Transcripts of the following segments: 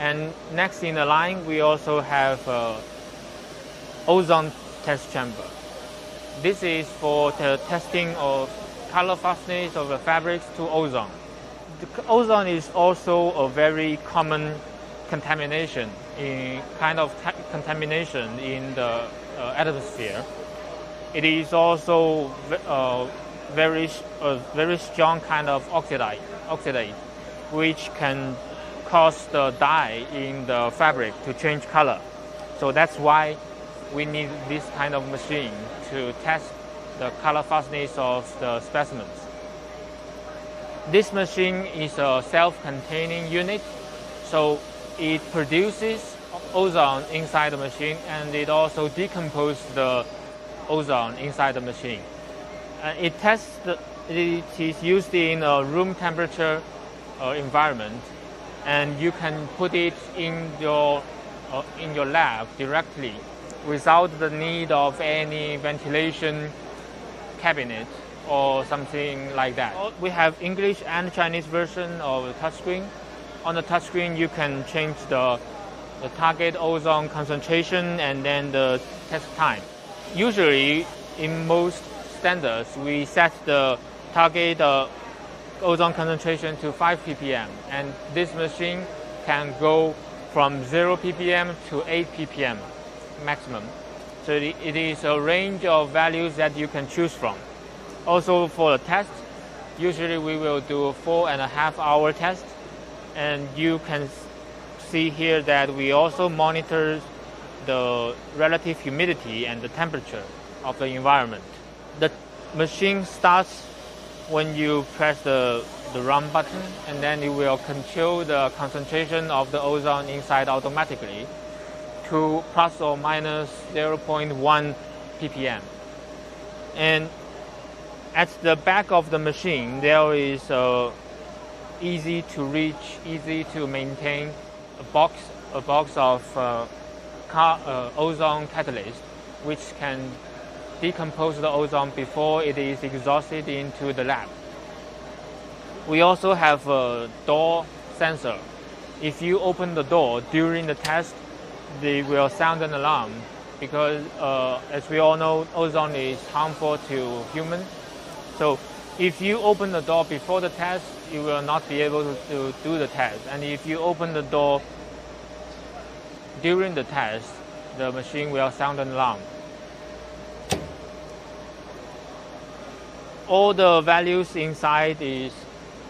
And next in the line, we also have ozone test chamber. This is for the testing of color fastness of the fabrics to ozone. The ozone is also a very common contamination, contamination in the atmosphere. It is also very strong kind of oxidate, which can cause the dye in the fabric to change color. So that's why we need this kind of machine to test the color fastness of the specimens. This machine is a self-containing unit, so it produces ozone inside the machine, and it also decomposes the ozone inside the machine. It is used in a room temperature environment, and you can put it in your lab directly without the need of any ventilation cabinet or something like that. We have English and Chinese version of the touchscreen. On the touchscreen, you can change the target ozone concentration and then the test time. Usually, in most standards, we set the target ozone concentration to 5 ppm, and this machine can go from 0 ppm to 8 ppm maximum. So it is a range of values that you can choose from. Also for the test, usually we will do a 4.5-hour test, and you can see here that we also monitor the relative humidity and the temperature of the environment. The machine starts when you press the run button, and then it will control the concentration of the ozone inside automatically to plus or minus 0.1 ppm. And at the back of the machine, there is a easy to reach, easy to maintain a box of ozone catalyst, which can decompose the ozone before it is exhausted into the lab. We also have a door sensor. If you open the door during the test, they will sound an alarm because, as we all know, ozone is harmful to humans. So if you open the door before the test, you will not be able to do the test. And if you open the door during the test, the machine will sound an alarm. All the values inside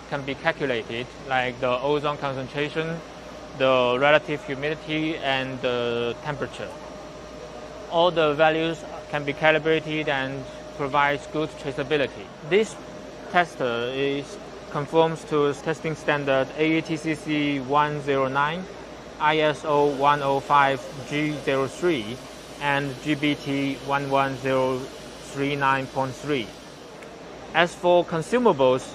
can be calculated, like the ozone concentration, the relative humidity, and the temperature. All the values can be calibrated and provides good traceability. This tester conforms to testing standard AATCC 109, ISO 105G03, and GBT 11039.3. As for consumables,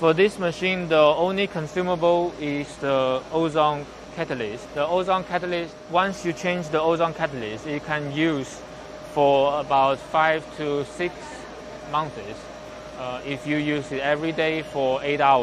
for this machine, the only consumable is the ozone catalyst. The ozone catalyst, once you change the ozone catalyst, it can use for about 5 to 6 months if you use it every day for 8 hours.